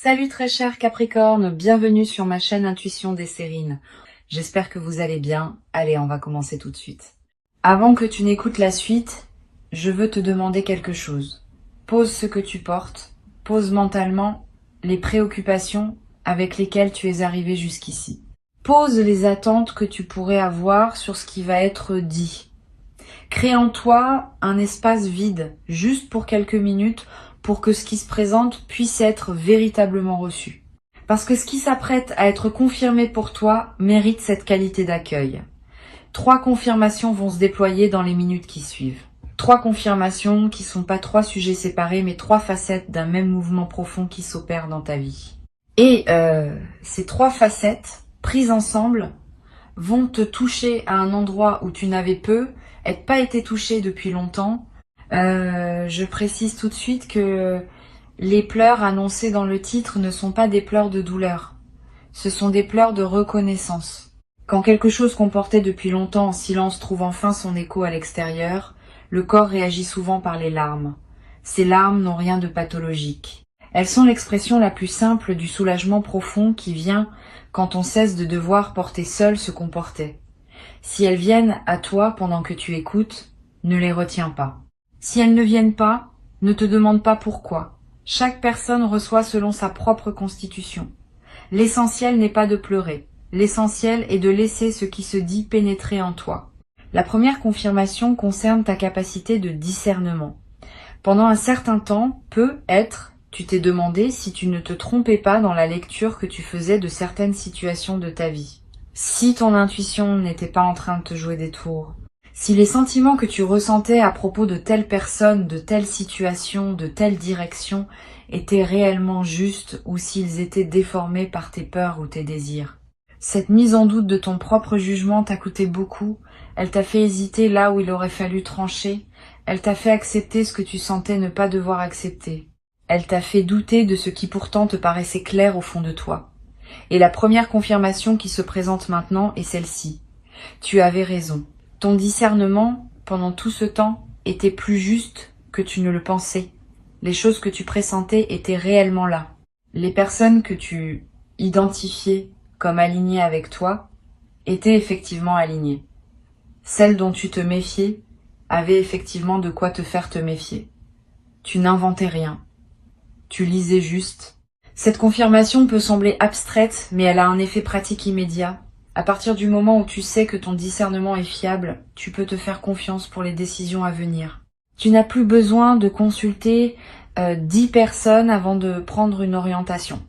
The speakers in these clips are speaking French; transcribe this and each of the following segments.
Salut très cher Capricorne, bienvenue sur ma chaîne Intuition des Sérines. J'espère que vous allez bien. Allez, on va commencer tout de suite. Avant que tu n'écoutes la suite, je veux te demander quelque chose. Pose ce que tu portes, pose mentalement les préoccupations avec lesquelles tu es arrivé jusqu'ici. Pose les attentes que tu pourrais avoir sur ce qui va être dit. Crée en toi un espace vide, juste pour quelques minutes, pour que ce qui se présente puisse être véritablement reçu. Parce que ce qui s'apprête à être confirmé pour toi mérite cette qualité d'accueil. 3 confirmations vont se déployer dans les minutes qui suivent. 3 confirmations qui sont pas 3 sujets séparés, mais 3 facettes d'un même mouvement profond qui s'opère dans ta vie. Et ces 3 facettes, prises ensemble, vont te toucher à un endroit où tu n'avais pas été touché depuis longtemps. Je précise tout de suite que les pleurs annoncés dans le titre ne sont pas des pleurs de douleur. Ce sont des pleurs de reconnaissance. Quand quelque chose qu'on portait depuis longtemps en silence trouve enfin son écho à l'extérieur, le corps réagit souvent par les larmes. Ces larmes n'ont rien de pathologique. Elles sont l'expression la plus simple du soulagement profond qui vient quand on cesse de devoir porter seul ce qu'on portait. Si elles viennent à toi pendant que tu écoutes, ne les retiens pas. Si elles ne viennent pas, ne te demande pas pourquoi. Chaque personne reçoit selon sa propre constitution. L'essentiel n'est pas de pleurer. L'essentiel est de laisser ce qui se dit pénétrer en toi. La première confirmation concerne ta capacité de discernement. Pendant un certain temps, tu t'es demandé si tu ne te trompais pas dans la lecture que tu faisais de certaines situations de ta vie. Si ton intuition n'était pas en train de te jouer des tours. Si les sentiments que tu ressentais à propos de telle personne, de telle situation, de telle direction étaient réellement justes ou s'ils étaient déformés par tes peurs ou tes désirs. Cette mise en doute de ton propre jugement t'a coûté beaucoup, elle t'a fait hésiter là où il aurait fallu trancher, elle t'a fait accepter ce que tu sentais ne pas devoir accepter. Elle t'a fait douter de ce qui pourtant te paraissait clair au fond de toi. Et la première confirmation qui se présente maintenant est celle-ci. Tu avais raison. Ton discernement, pendant tout ce temps, était plus juste que tu ne le pensais. Les choses que tu pressentais étaient réellement là. Les personnes que tu identifiais comme alignées avec toi étaient effectivement alignées. Celles dont tu te méfiais avaient effectivement de quoi te faire te méfier. Tu n'inventais rien. Tu lisais juste. Cette confirmation peut sembler abstraite, mais elle a un effet pratique immédiat. À partir du moment où tu sais que ton discernement est fiable, tu peux te faire confiance pour les décisions à venir. Tu n'as plus besoin de consulter 10 personnes avant de prendre une orientation.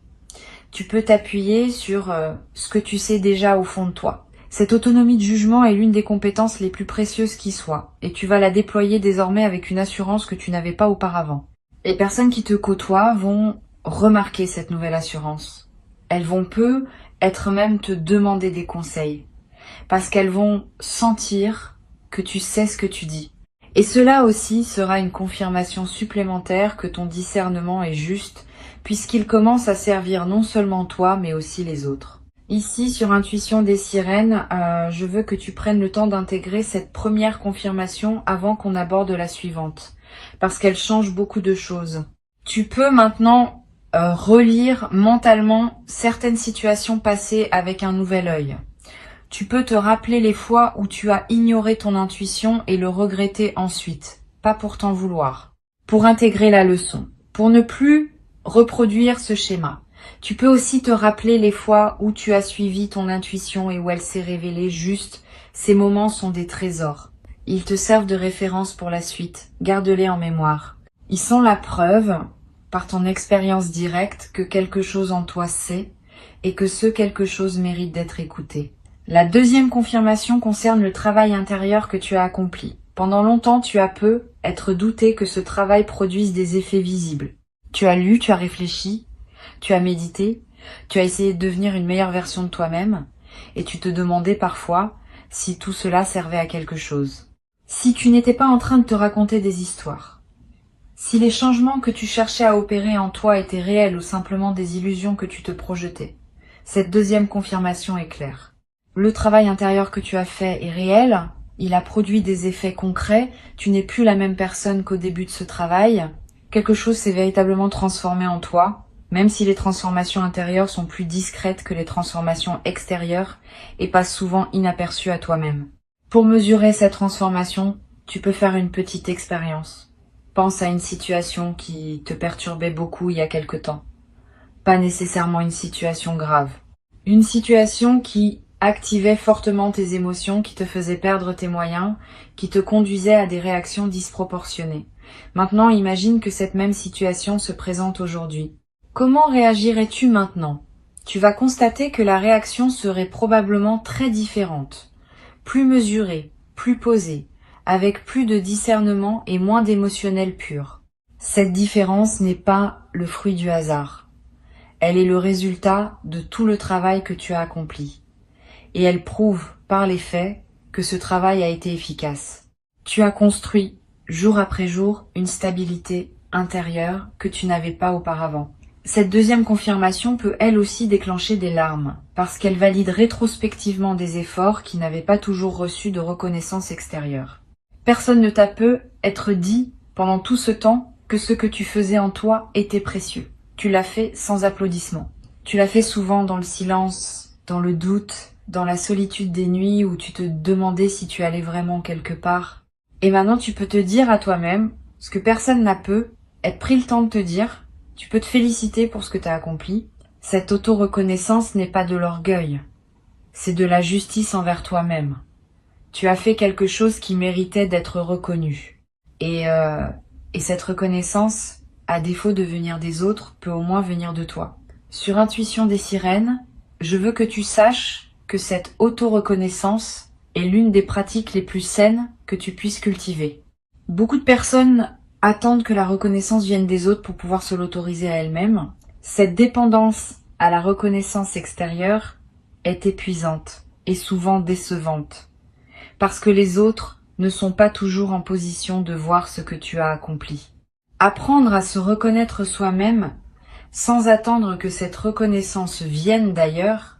Tu peux t'appuyer sur ce que tu sais déjà au fond de toi. Cette autonomie de jugement est l'une des compétences les plus précieuses qui soient, et tu vas la déployer désormais avec une assurance que tu n'avais pas auparavant. Les personnes qui te côtoient vont remarquer cette nouvelle assurance. Elles vont être même te demander des conseils, parce qu'elles vont sentir que tu sais ce que tu dis. Et cela aussi sera une confirmation supplémentaire que ton discernement est juste, puisqu'il commence à servir non seulement toi, mais aussi les autres. Ici, sur Intuition des Sirènes, je veux que tu prennes le temps d'intégrer cette première confirmation avant qu'on aborde la suivante, parce qu'elle change beaucoup de choses. Tu peux maintenant relire mentalement certaines situations passées avec un nouvel œil. Tu peux te rappeler les fois où tu as ignoré ton intuition et le regretter ensuite, pas pour t'en vouloir, pour intégrer la leçon, pour ne plus reproduire ce schéma. Tu peux aussi te rappeler les fois où tu as suivi ton intuition et où elle s'est révélée juste. Ces moments sont des trésors. Ils te servent de référence pour la suite. Garde-les en mémoire. Ils sont la preuve, par ton expérience directe, que quelque chose en toi sait et que ce quelque chose mérite d'être écouté. La deuxième confirmation concerne le travail intérieur que tu as accompli. Pendant longtemps, tu as être douté que ce travail produise des effets visibles. Tu as lu, tu as réfléchi, tu as médité, tu as essayé de devenir une meilleure version de toi-même et tu te demandais parfois si tout cela servait à quelque chose. Si tu n'étais pas en train de te raconter des histoires, si les changements que tu cherchais à opérer en toi étaient réels ou simplement des illusions que tu te projetais, cette deuxième confirmation est claire. Le travail intérieur que tu as fait est réel, il a produit des effets concrets, tu n'es plus la même personne qu'au début de ce travail, quelque chose s'est véritablement transformé en toi, même si les transformations intérieures sont plus discrètes que les transformations extérieures et passent souvent inaperçues à toi-même. Pour mesurer cette transformation, tu peux faire une petite expérience. Pense à une situation qui te perturbait beaucoup il y a quelque temps. Pas nécessairement une situation grave. Une situation qui activait fortement tes émotions, qui te faisait perdre tes moyens, qui te conduisait à des réactions disproportionnées. Maintenant, imagine que cette même situation se présente aujourd'hui. Comment réagirais-tu maintenant? Tu vas constater que la réaction serait probablement très différente, plus mesurée, plus posée, avec plus de discernement et moins d'émotionnel pur. Cette différence n'est pas le fruit du hasard. Elle est le résultat de tout le travail que tu as accompli. Et elle prouve, par les faits, que ce travail a été efficace. Tu as construit, jour après jour, une stabilité intérieure que tu n'avais pas auparavant. Cette deuxième confirmation peut elle aussi déclencher des larmes, parce qu'elle valide rétrospectivement des efforts qui n'avaient pas toujours reçu de reconnaissance extérieure. Personne ne t'a peut être dit, pendant tout ce temps, que ce que tu faisais en toi était précieux. Tu l'as fait sans applaudissements. Tu l'as fait souvent dans le silence, dans le doute, dans la solitude des nuits où tu te demandais si tu allais vraiment quelque part. Et maintenant tu peux te dire à toi-même, ce que personne n'a peut, être pris le temps de te dire, tu peux te féliciter pour ce que tu as accompli. Cette auto-reconnaissance n'est pas de l'orgueil, c'est de la justice envers toi-même. Tu as fait quelque chose qui méritait d'être reconnu. Et cette reconnaissance, à défaut de venir des autres, peut au moins venir de toi. Sur Intuition des sirènes, je veux que tu saches que cette auto-reconnaissance est l'une des pratiques les plus saines que tu puisses cultiver. Beaucoup de personnes attendent que la reconnaissance vienne des autres pour pouvoir se l'autoriser à elles-mêmes. Cette dépendance à la reconnaissance extérieure est épuisante et souvent décevante, parce que les autres ne sont pas toujours en position de voir ce que tu as accompli. Apprendre à se reconnaître soi-même, sans attendre que cette reconnaissance vienne d'ailleurs,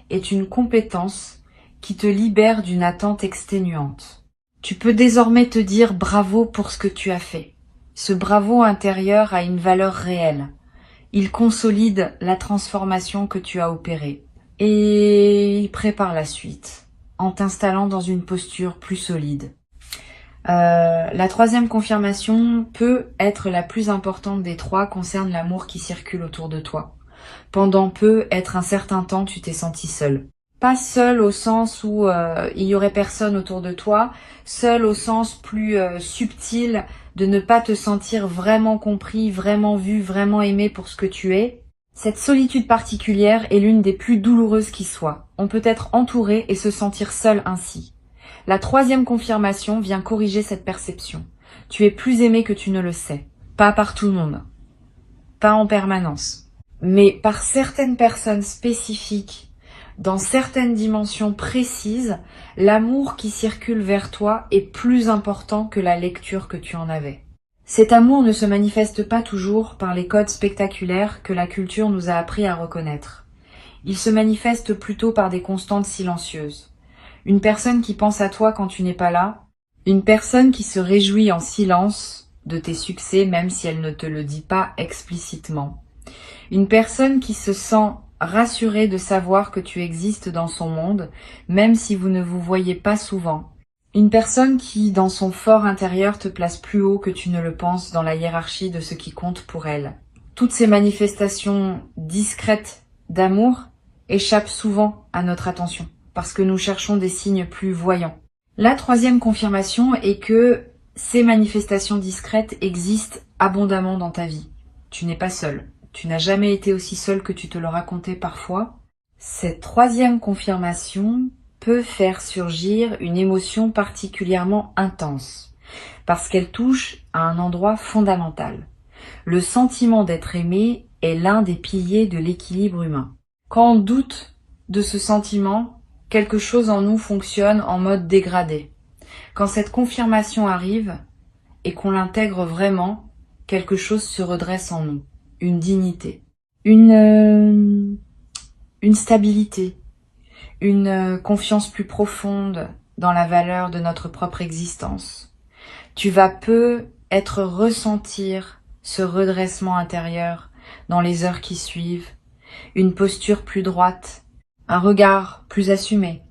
est une compétence qui te libère d'une attente exténuante. Tu peux désormais te dire bravo pour ce que tu as fait. Ce bravo intérieur a une valeur réelle. Il consolide la transformation que tu as opérée. Et il prépare la suite, en t'installant dans une posture plus solide. La troisième confirmation peut être la plus importante des trois, concerne l'amour qui circule autour de toi. Pendant peu, être un certain temps, tu t'es senti seul. Pas seul au sens où il y aurait personne autour de toi, seul au sens plus subtil de ne pas te sentir vraiment compris, vraiment vu, vraiment aimé pour ce que tu es. Cette solitude particulière est l'une des plus douloureuses qui soit. On peut être entouré et se sentir seul ainsi. La troisième confirmation vient corriger cette perception. Tu es plus aimé que tu ne le sais. Pas par tout le monde. Pas en permanence. Mais par certaines personnes spécifiques, dans certaines dimensions précises, l'amour qui circule vers toi est plus important que la lecture que tu en avais. Cet amour ne se manifeste pas toujours par les codes spectaculaires que la culture nous a appris à reconnaître. Il se manifeste plutôt par des constantes silencieuses. Une personne qui pense à toi quand tu n'es pas là, une personne qui se réjouit en silence de tes succès même si elle ne te le dit pas explicitement. Une personne qui se sent rassurée de savoir que tu existes dans son monde, même si vous ne vous voyez pas souvent. Une personne qui, dans son fort intérieur, te place plus haut que tu ne le penses dans la hiérarchie de ce qui compte pour elle. Toutes ces manifestations discrètes d'amour échappent souvent à notre attention, parce que nous cherchons des signes plus voyants. La troisième confirmation est que ces manifestations discrètes existent abondamment dans ta vie. Tu n'es pas seul. Tu n'as jamais été aussi seul que tu te le racontais parfois. Cette troisième confirmation peut faire surgir une émotion particulièrement intense, parce qu'elle touche à un endroit fondamental. Le sentiment d'être aimé est l'un des piliers de l'équilibre humain. Quand on doute de ce sentiment, quelque chose en nous fonctionne en mode dégradé. Quand cette confirmation arrive et qu'on l'intègre vraiment, quelque chose se redresse en nous. Une dignité, une stabilité, une confiance plus profonde dans la valeur de notre propre existence. Tu vas peu ressentir ce redressement intérieur dans les heures qui suivent, une posture plus droite, un regard plus assumé,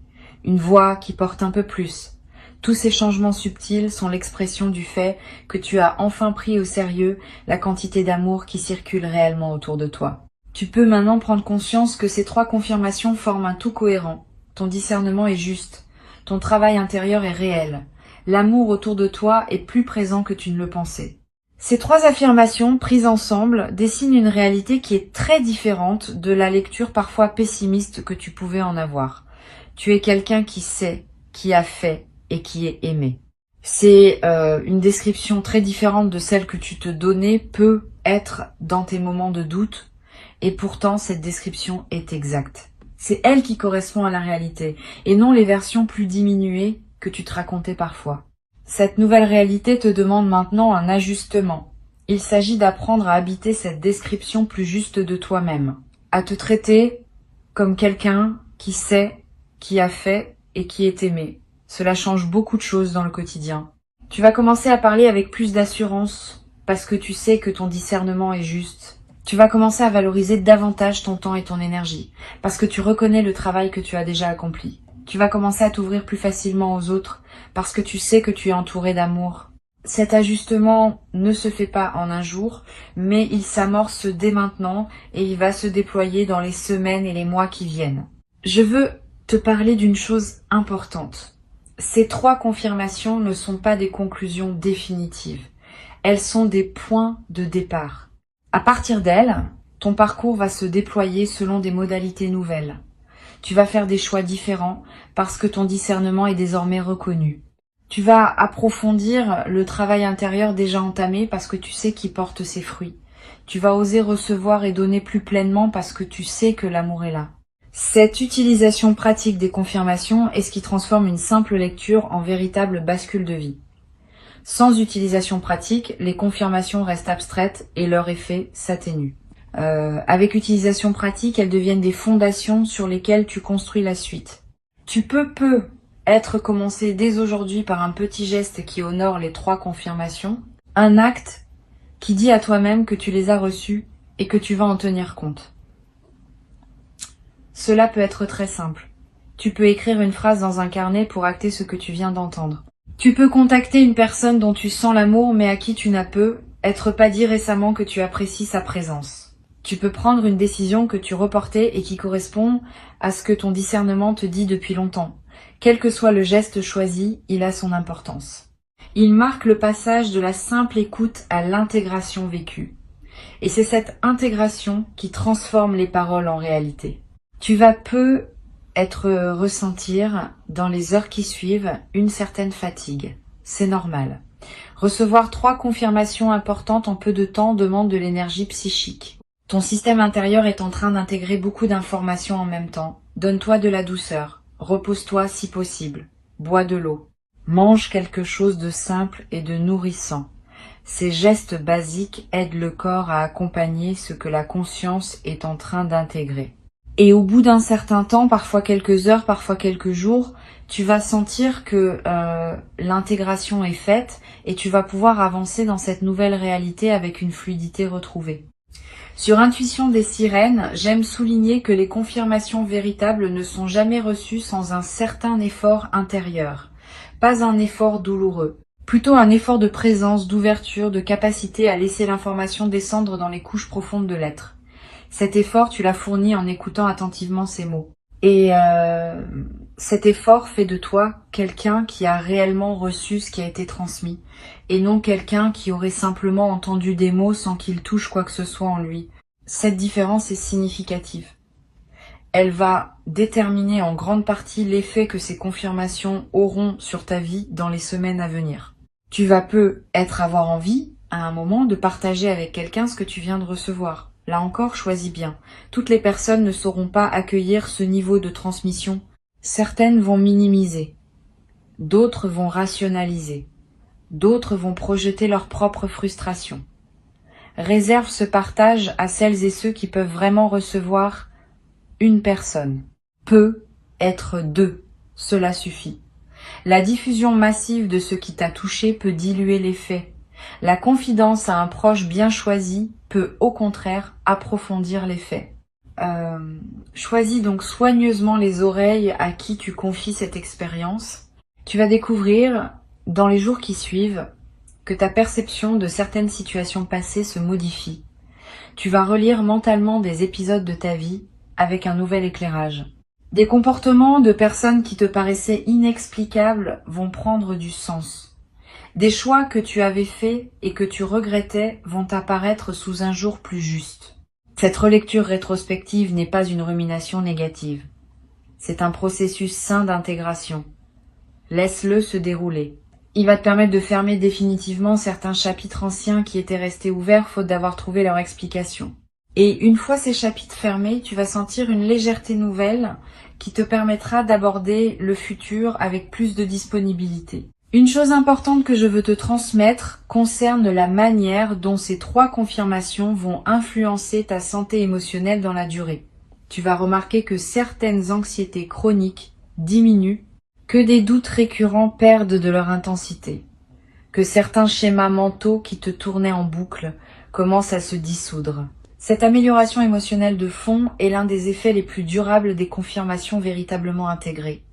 une voix qui porte un peu plus. Tous ces changements subtils sont l'expression du fait que tu as enfin pris au sérieux la quantité d'amour qui circule réellement autour de toi. Tu peux maintenant prendre conscience que ces 3 confirmations forment un tout cohérent. Ton discernement est juste. Ton travail intérieur est réel. L'amour autour de toi est plus présent que tu ne le pensais. Ces 3 affirmations, prises ensemble, dessinent une réalité qui est très différente de la lecture parfois pessimiste que tu pouvais en avoir. Tu es quelqu'un qui sait, qui a fait et qui est aimé. C'est une description très différente de celle que tu te donnais peut être dans tes moments de doute, et pourtant cette description est exacte. C'est elle qui correspond à la réalité, et non les versions plus diminuées que tu te racontais parfois. Cette nouvelle réalité te demande maintenant un ajustement. Il s'agit d'apprendre à habiter cette description plus juste de toi-même, à te traiter comme quelqu'un qui sait, qui a fait et qui est aimé. Cela change beaucoup de choses dans le quotidien. Tu vas commencer à parler avec plus d'assurance parce que tu sais que ton discernement est juste. Tu vas commencer à valoriser davantage ton temps et ton énergie parce que tu reconnais le travail que tu as déjà accompli. Tu vas commencer à t'ouvrir plus facilement aux autres parce que tu sais que tu es entouré d'amour. Cet ajustement ne se fait pas en un jour, mais il s'amorce dès maintenant et il va se déployer dans les semaines et les mois qui viennent. Je veux te parler d'une chose importante. Ces 3 confirmations ne sont pas des conclusions définitives. Elles sont des points de départ. À partir d'elles, ton parcours va se déployer selon des modalités nouvelles. Tu vas faire des choix différents parce que ton discernement est désormais reconnu. Tu vas approfondir le travail intérieur déjà entamé parce que tu sais qu'il porte ses fruits. Tu vas oser recevoir et donner plus pleinement parce que tu sais que l'amour est là. Cette utilisation pratique des confirmations est ce qui transforme une simple lecture en véritable bascule de vie. Sans utilisation pratique, les confirmations restent abstraites et leur effet s'atténue. Avec utilisation pratique, elles deviennent des fondations sur lesquelles tu construis la suite. Tu peux être commencé dès aujourd'hui par un petit geste qui honore les 3 confirmations, un acte qui dit à toi-même que tu les as reçues et que tu vas en tenir compte. Cela peut être très simple. Tu peux écrire une phrase dans un carnet pour acter ce que tu viens d'entendre. Tu peux contacter une personne dont tu sens l'amour mais à qui tu n'as être pas dit récemment que tu apprécies sa présence. Tu peux prendre une décision que tu reportais et qui correspond à ce que ton discernement te dit depuis longtemps. Quel que soit le geste choisi, il a son importance. Il marque le passage de la simple écoute à l'intégration vécue. Et c'est cette intégration qui transforme les paroles en réalité. Tu vas ressentir dans les heures qui suivent une certaine fatigue. C'est normal. Recevoir 3 confirmations importantes en peu de temps demande de l'énergie psychique. Ton système intérieur est en train d'intégrer beaucoup d'informations en même temps. Donne-toi de la douceur. Repose-toi si possible. Bois de l'eau. Mange quelque chose de simple et de nourrissant. Ces gestes basiques aident le corps à accompagner ce que la conscience est en train d'intégrer. Et au bout d'un certain temps, parfois quelques heures, parfois quelques jours, tu vas sentir que l'intégration est faite et tu vas pouvoir avancer dans cette nouvelle réalité avec une fluidité retrouvée. Sur Intuition des sirènes, j'aime souligner que les confirmations véritables ne sont jamais reçues sans un certain effort intérieur. Pas un effort douloureux, plutôt un effort de présence, d'ouverture, de capacité à laisser l'information descendre dans les couches profondes de l'être. Cet effort, tu l'as fourni en écoutant attentivement ces mots. Et cet effort fait de toi quelqu'un qui a réellement reçu ce qui a été transmis, et non quelqu'un qui aurait simplement entendu des mots sans qu'il touche quoi que ce soit en lui. Cette différence est significative. Elle va déterminer en grande partie l'effet que ces confirmations auront sur ta vie dans les semaines à venir. Tu vas avoir envie, à un moment, de partager avec quelqu'un ce que tu viens de recevoir. Là encore, choisis bien. Toutes les personnes ne sauront pas accueillir ce niveau de transmission. Certaines vont minimiser. D'autres vont rationaliser. D'autres vont projeter leur propre frustration. Réserve ce partage à celles et ceux qui peuvent vraiment recevoir une personne. Peut être 2, cela suffit. La diffusion massive de ce qui t'a touché peut diluer l'effet. La confidence à un proche bien choisi peut au contraire approfondir les faits. Choisis donc soigneusement les oreilles à qui tu confies cette expérience. Tu vas découvrir, dans les jours qui suivent, que ta perception de certaines situations passées se modifie. Tu vas relire mentalement des épisodes de ta vie avec un nouvel éclairage. Des comportements de personnes qui te paraissaient inexplicables vont prendre du sens. Des choix que tu avais faits et que tu regrettais vont apparaître sous un jour plus juste. Cette relecture rétrospective n'est pas une rumination négative. C'est un processus sain d'intégration. Laisse-le se dérouler. Il va te permettre de fermer définitivement certains chapitres anciens qui étaient restés ouverts faute d'avoir trouvé leur explication. Et une fois ces chapitres fermés, tu vas sentir une légèreté nouvelle qui te permettra d'aborder le futur avec plus de disponibilité. Une chose importante que je veux te transmettre concerne la manière dont ces 3 confirmations vont influencer ta santé émotionnelle dans la durée. Tu vas remarquer que certaines anxiétés chroniques diminuent, que des doutes récurrents perdent de leur intensité, que certains schémas mentaux qui te tournaient en boucle commencent à se dissoudre. Cette amélioration émotionnelle de fond est l'un des effets les plus durables des confirmations véritablement intégrées.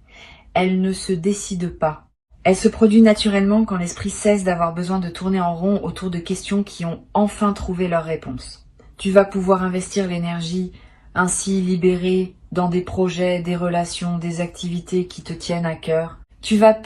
Elle ne se décide pas. Elle se produit naturellement quand l'esprit cesse d'avoir besoin de tourner en rond autour de questions qui ont enfin trouvé leur réponse. Tu vas pouvoir investir l'énergie ainsi libérée dans des projets, des relations, des activités qui te tiennent à cœur. Tu vas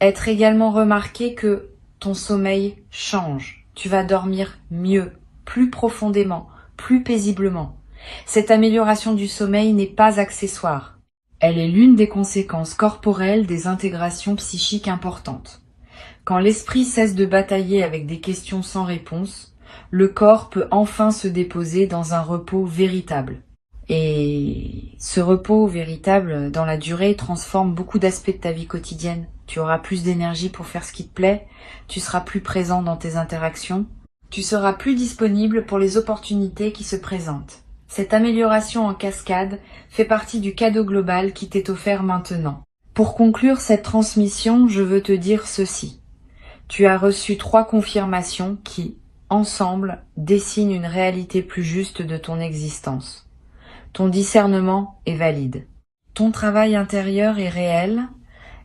être également remarqué que ton sommeil change. Tu vas dormir mieux, plus profondément, plus paisiblement. Cette amélioration du sommeil n'est pas accessoire. Elle est l'une des conséquences corporelles des intégrations psychiques importantes. Quand l'esprit cesse de batailler avec des questions sans réponse, le corps peut enfin se déposer dans un repos véritable. Et ce repos véritable, dans la durée, transforme beaucoup d'aspects de ta vie quotidienne. Tu auras plus d'énergie pour faire ce qui te plaît, tu seras plus présent dans tes interactions, tu seras plus disponible pour les opportunités qui se présentent. Cette amélioration en cascade fait partie du cadeau global qui t'est offert maintenant. Pour conclure cette transmission, je veux te dire ceci. Tu as reçu 3 confirmations qui, ensemble, dessinent une réalité plus juste de ton existence. Ton discernement est valide. Ton travail intérieur est réel.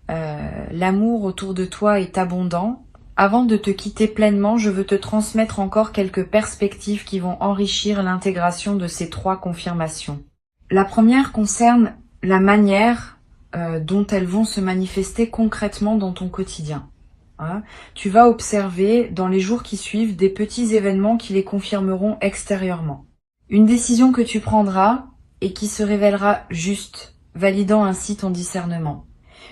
L'amour autour de toi est abondant. Avant de te quitter pleinement, je veux te transmettre encore quelques perspectives qui vont enrichir l'intégration de ces 3 confirmations. La première concerne la manière dont elles vont se manifester concrètement dans ton quotidien. Tu vas observer dans les jours qui suivent des petits événements qui les confirmeront extérieurement. Une décision que tu prendras et qui se révélera juste, validant ainsi ton discernement.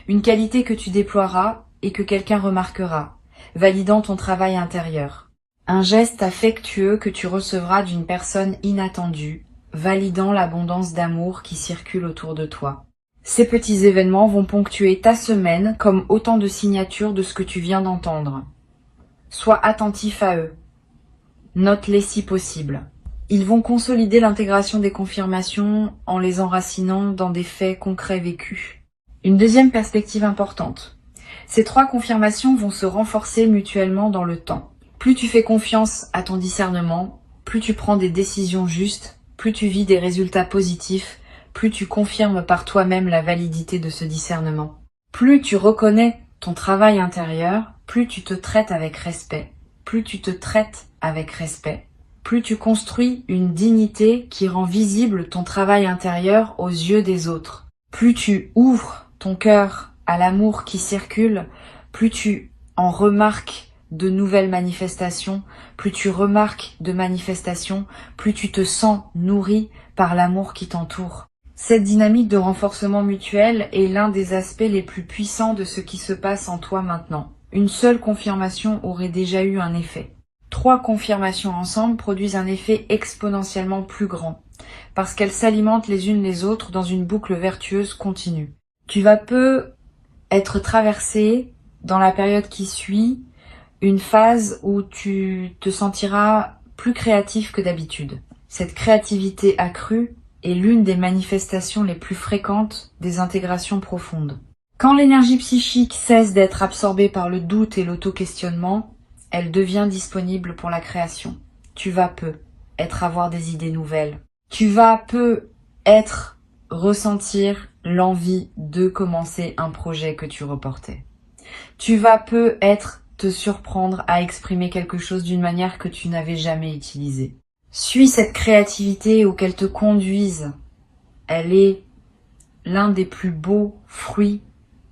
Une qualité que tu déploieras et que quelqu'un remarquera, validant ton travail intérieur. Un geste affectueux que tu recevras d'une personne inattendue, validant l'abondance d'amour qui circule autour de toi. Ces petits événements vont ponctuer ta semaine comme autant de signatures de ce que tu viens d'entendre. Sois attentif à eux. Note-les si possible. Ils vont consolider l'intégration des confirmations en les enracinant dans des faits concrets vécus. Une deuxième perspective importante. Ces 3 confirmations vont se renforcer mutuellement dans le temps. Plus tu fais confiance à ton discernement, plus tu prends des décisions justes, plus tu vis des résultats positifs, plus tu confirmes par toi-même la validité de ce discernement. Plus tu reconnais ton travail intérieur, plus tu te traites avec respect. Plus tu te traites avec respect, plus tu construis une dignité qui rend visible ton travail intérieur aux yeux des autres. Plus tu ouvres ton cœur à l'amour qui circule, plus tu en remarques de nouvelles manifestations, plus tu remarques de manifestations, plus tu te sens nourri par l'amour qui t'entoure. Cette dynamique de renforcement mutuel est l'un des aspects les plus puissants de ce qui se passe en toi maintenant. Une seule confirmation aurait déjà eu un effet. 3 confirmations ensemble produisent un effet exponentiellement plus grand, parce qu'elles s'alimentent les unes les autres dans une boucle vertueuse continue. Tu vas être traversé, dans la période qui suit, une phase où tu te sentiras plus créatif que d'habitude. Cette créativité accrue est l'une des manifestations les plus fréquentes des intégrations profondes. Quand l'énergie psychique cesse d'être absorbée par le doute et l'auto-questionnement, elle devient disponible pour la création. tu vas peu être avoir des idées nouvelles. Tu vas peu être ressentir l'envie de commencer un projet que tu reportais. Tu vas peu être te surprendre à exprimer quelque chose d'une manière que tu n'avais jamais utilisée. Suis cette créativité ou qu'elle te conduise. Elle est l'un des plus beaux fruits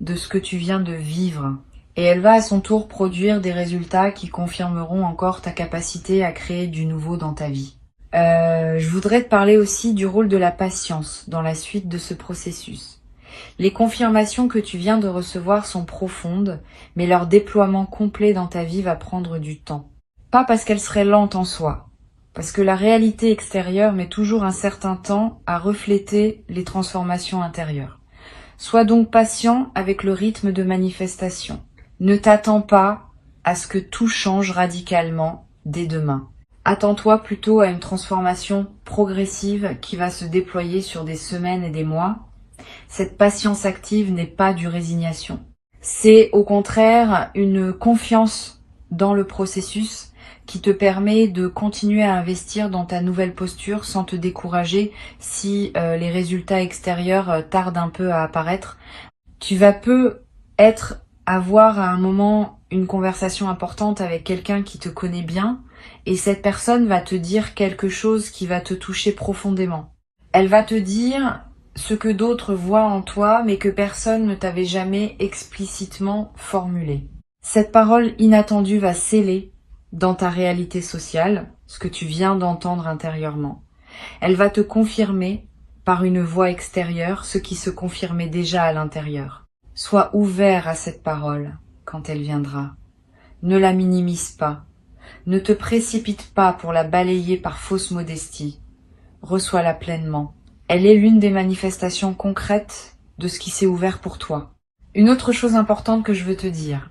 de ce que tu viens de vivre. Et elle va à son tour produire des résultats qui confirmeront encore ta capacité à créer du nouveau dans ta vie. Je voudrais te parler aussi du rôle de la patience dans la suite de ce processus. Les confirmations que tu viens de recevoir sont profondes, mais leur déploiement complet dans ta vie va prendre du temps. Pas parce qu'elles seraient lentes en soi, parce que la réalité extérieure met toujours un certain temps à refléter les transformations intérieures. Sois donc patient avec le rythme de manifestation. Ne t'attends pas à ce que tout change radicalement dès demain. Attends-toi plutôt à une transformation progressive qui va se déployer sur des semaines et des mois. Cette patience active n'est pas du résignation. C'est au contraire une confiance dans le processus qui te permet de continuer à investir dans ta nouvelle posture sans te décourager si les résultats extérieurs tardent un peu à apparaître. Tu vas peu avoir à un moment une conversation importante avec quelqu'un qui te connaît bien et cette personne va te dire quelque chose qui va te toucher profondément. Elle va te dire ce que d'autres voient en toi mais que personne ne t'avait jamais explicitement formulé. Cette parole inattendue va sceller dans ta réalité sociale ce que tu viens d'entendre intérieurement. Elle va te confirmer par une voix extérieure ce qui se confirmait déjà à l'intérieur. Sois ouvert à cette parole quand elle viendra. Ne la minimise pas. Ne te précipite pas pour la balayer par fausse modestie. Reçois-la pleinement. Elle est l'une des manifestations concrètes de ce qui s'est ouvert pour toi. Une autre chose importante que je veux te dire.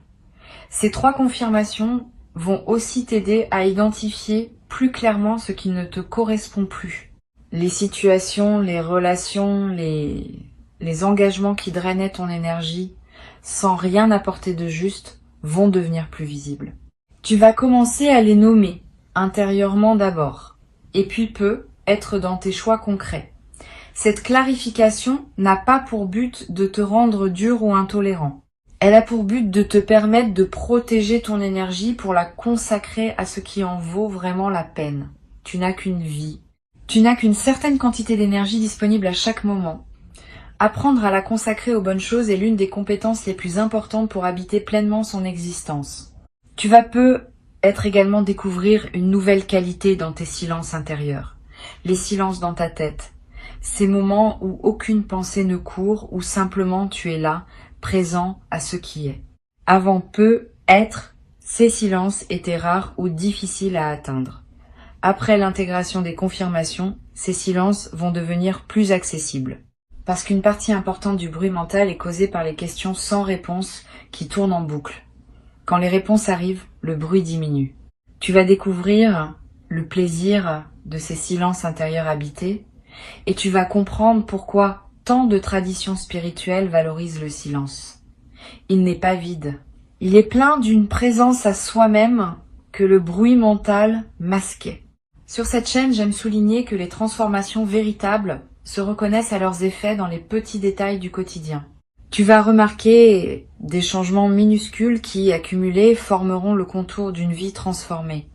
Ces 3 confirmations vont aussi t'aider à identifier plus clairement ce qui ne te correspond plus. Les situations, les relations, les engagements qui drainaient ton énergie sans rien apporter de juste vont devenir plus visibles. Tu vas commencer à les nommer intérieurement d'abord et puis peu être dans tes choix concrets. Cette clarification n'a pas pour but de te rendre dur ou intolérant. Elle a pour but de te permettre de protéger ton énergie pour la consacrer à ce qui en vaut vraiment la peine. Tu n'as qu'une vie. Tu n'as qu'une certaine quantité d'énergie disponible à chaque moment. Apprendre à la consacrer aux bonnes choses est l'une des compétences les plus importantes pour habiter pleinement son existence. Tu vas peu être également découvrir une nouvelle qualité dans tes silences intérieurs. Les silences dans ta tête. Ces moments où aucune pensée ne court, où simplement tu es là, présent à ce qui est. Avant peu, être, ces silences étaient rares ou difficiles à atteindre. Après l'intégration des confirmations, ces silences vont devenir plus accessibles. Parce qu'une partie importante du bruit mental est causée par les questions sans réponse qui tournent en boucle. Quand les réponses arrivent, le bruit diminue. Tu vas découvrir le plaisir de ces silences intérieurs habités et tu vas comprendre pourquoi tant de traditions spirituelles valorisent le silence. Il n'est pas vide. Il est plein d'une présence à soi-même que le bruit mental masquait. Sur cette chaîne, j'aime souligner que les transformations véritables se reconnaissent à leurs effets dans les petits détails du quotidien. Tu vas remarquer des changements minuscules qui, accumulés, formeront le contour d'une vie transformée.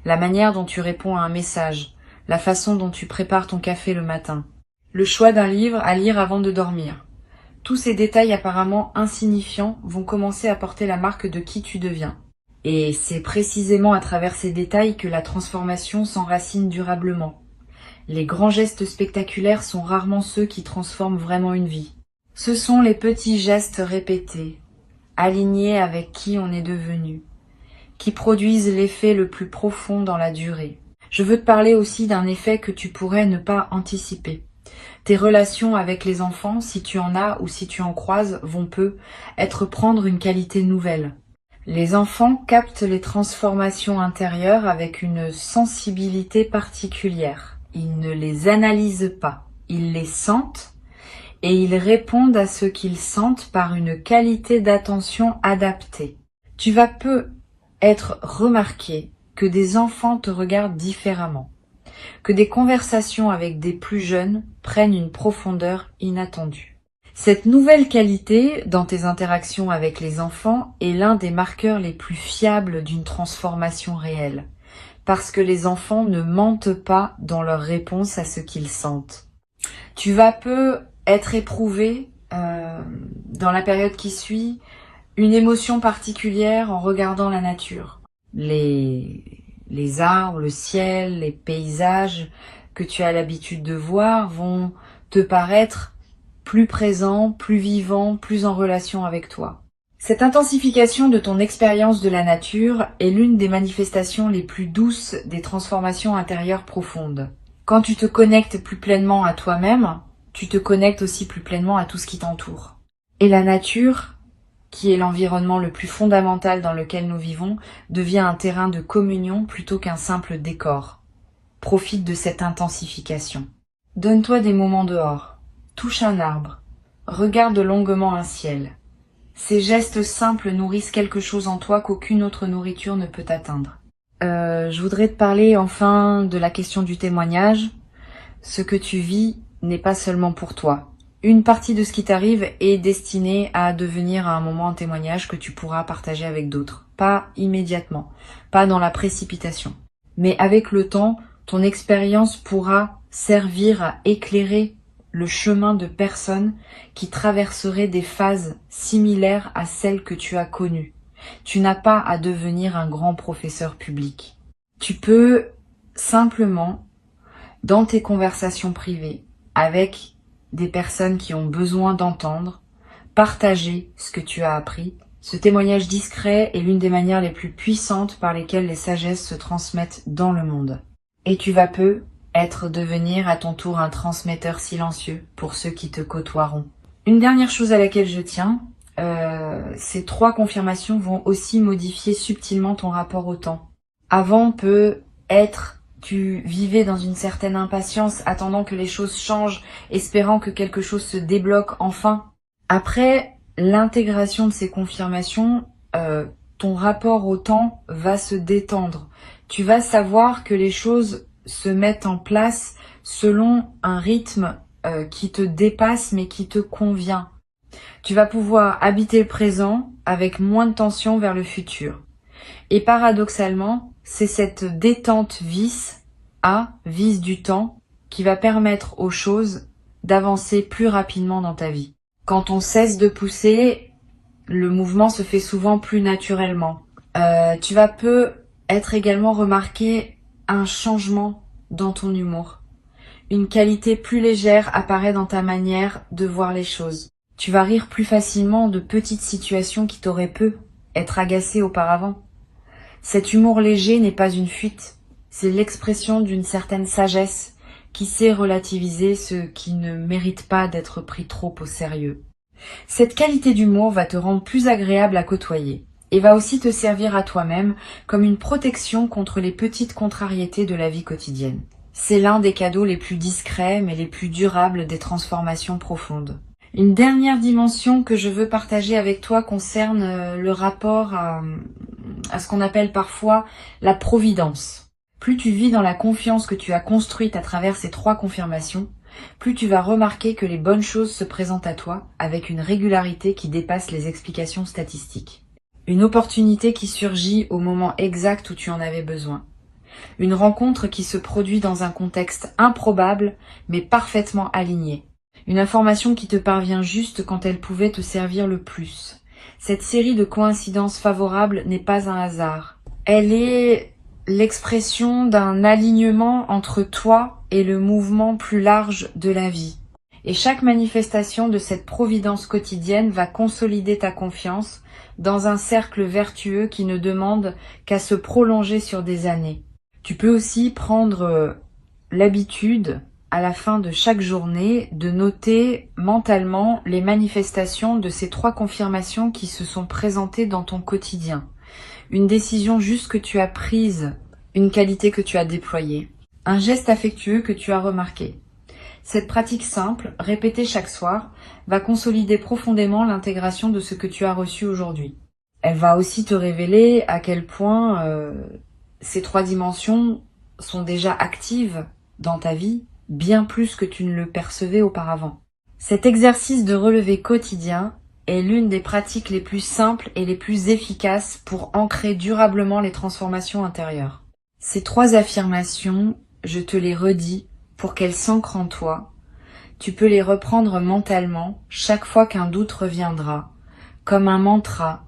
La manière dont tu réponds à un message, la façon dont tu prépares ton café le matin, le choix d'un livre à lire avant de dormir. Tous ces détails apparemment insignifiants vont commencer à porter la marque de qui tu deviens. Et c'est précisément à travers ces détails que la transformation s'enracine durablement. Les grands gestes spectaculaires sont rarement ceux qui transforment vraiment une vie. Ce sont les petits gestes répétés, alignés avec qui on est devenu, qui produisent l'effet le plus profond dans la durée. Je veux te parler aussi d'un effet que tu pourrais ne pas anticiper. Tes relations avec les enfants, si tu en as ou si tu en croises, vont peu prendre une qualité nouvelle. Les enfants captent les transformations intérieures avec une sensibilité particulière. Ils ne les analysent pas, ils les sentent et ils répondent à ce qu'ils sentent par une qualité d'attention adaptée. Tu vas peu être remarqué que des enfants te regardent différemment, que des conversations avec des plus jeunes prennent une profondeur inattendue. Cette nouvelle qualité dans tes interactions avec les enfants est l'un des marqueurs les plus fiables d'une transformation réelle, parce que les enfants ne mentent pas dans leur réponse à ce qu'ils sentent. Tu vas peu être éprouvé dans la période qui suit une émotion particulière en regardant la nature. Les arbres, le ciel, les paysages que tu as l'habitude de voir vont te paraître plus présents, plus vivants, plus en relation avec toi. Cette intensification de ton expérience de la nature est l'une des manifestations les plus douces des transformations intérieures profondes. Quand tu te connectes plus pleinement à toi-même, tu te connectes aussi plus pleinement à tout ce qui t'entoure. Et la nature, qui est l'environnement le plus fondamental dans lequel nous vivons, devient un terrain de communion plutôt qu'un simple décor. Profite de cette intensification. Donne-toi des moments dehors. Touche un arbre. Regarde longuement un ciel. Ces gestes simples nourrissent quelque chose en toi qu'aucune autre nourriture ne peut atteindre. Je voudrais te parler enfin de la question du témoignage. Ce que tu vis n'est pas seulement pour toi. Une partie de ce qui t'arrive est destinée à devenir à un moment un témoignage que tu pourras partager avec d'autres. Pas immédiatement, pas dans la précipitation. Mais avec le temps, ton expérience pourra servir à éclairer le chemin de personnes qui traverseraient des phases similaires à celles que tu as connues. Tu n'as pas à devenir un grand professeur public. Tu peux simplement, dans tes conversations privées, avec des personnes qui ont besoin d'entendre, partager ce que tu as appris. Ce témoignage discret est l'une des manières les plus puissantes par lesquelles les sagesses se transmettent dans le monde. Et tu vas peu devenir à ton tour un transmetteur silencieux pour ceux qui te côtoieront. Une dernière chose à laquelle je tiens, ces 3 confirmations vont aussi modifier subtilement ton rapport au temps. Avant peut être, tu vivais dans une certaine impatience, attendant que les choses changent, espérant que quelque chose se débloque enfin. Après l'intégration de ces confirmations, ton rapport au temps va se détendre. Tu vas savoir que les choses se mettent en place selon un rythme qui te dépasse mais qui te convient. Tu vas pouvoir habiter le présent avec moins de tension vers le futur. Et paradoxalement, c'est cette détente vice du temps qui va permettre aux choses d'avancer plus rapidement dans ta vie. Quand on cesse de pousser, le mouvement se fait souvent plus naturellement. Tu vas peu être également remarqué un changement dans ton humour. Une qualité plus légère apparaît dans ta manière de voir les choses. Tu vas rire plus facilement de petites situations qui t'auraient pu être agacées auparavant. Cet humour léger n'est pas une fuite, c'est l'expression d'une certaine sagesse qui sait relativiser ce qui ne mérite pas d'être pris trop au sérieux. Cette qualité d'humour va te rendre plus agréable à côtoyer et va aussi te servir à toi-même comme une protection contre les petites contrariétés de la vie quotidienne. C'est l'un des cadeaux les plus discrets mais les plus durables des transformations profondes. Une dernière dimension que je veux partager avec toi concerne le rapport à ce qu'on appelle parfois la providence. Plus tu vis dans la confiance que tu as construite à travers ces 3 confirmations, plus tu vas remarquer que les bonnes choses se présentent à toi avec une régularité qui dépasse les explications statistiques. Une opportunité qui surgit au moment exact où tu en avais besoin. Une rencontre qui se produit dans un contexte improbable mais parfaitement aligné. Une information qui te parvient juste quand elle pouvait te servir le plus. Cette série de coïncidences favorables n'est pas un hasard. Elle est l'expression d'un alignement entre toi et le mouvement plus large de la vie. Et chaque manifestation de cette providence quotidienne va consolider ta confiance dans un cercle vertueux qui ne demande qu'à se prolonger sur des années. Tu peux aussi prendre l'habitude, à la fin de chaque journée, de noter mentalement les manifestations de ces 3 confirmations qui se sont présentées dans ton quotidien. Une décision juste que tu as prise, une qualité que tu as déployée, un geste affectueux que tu as remarqué. Cette pratique simple, répétée chaque soir, va consolider profondément l'intégration de ce que tu as reçu aujourd'hui. Elle va aussi te révéler à quel point Ces 3 dimensions sont déjà actives dans ta vie, bien plus que tu ne le percevais auparavant. Cet exercice de relevé quotidien est l'une des pratiques les plus simples et les plus efficaces pour ancrer durablement les transformations intérieures. Ces 3 affirmations, je te les redis pour qu'elles s'ancrent en toi. Tu peux les reprendre mentalement chaque fois qu'un doute reviendra, comme un mantra,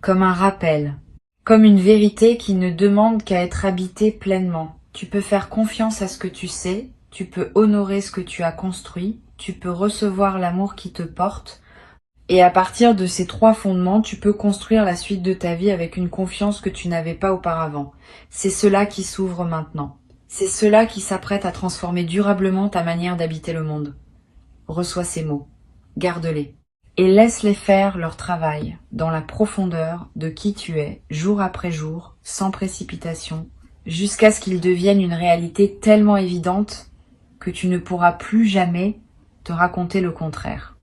comme un rappel, comme une vérité qui ne demande qu'à être habitée pleinement. Tu peux faire confiance à ce que tu sais, tu peux honorer ce que tu as construit, tu peux recevoir l'amour qui te porte, et à partir de ces 3 fondements, tu peux construire la suite de ta vie avec une confiance que tu n'avais pas auparavant. C'est cela qui s'ouvre maintenant. C'est cela qui s'apprête à transformer durablement ta manière d'habiter le monde. Reçois ces mots, garde-les, et laisse-les faire leur travail dans la profondeur de qui tu es, jour après jour, sans précipitation, jusqu'à ce qu'ils deviennent une réalité tellement évidente que tu ne pourras plus jamais te raconter le contraire.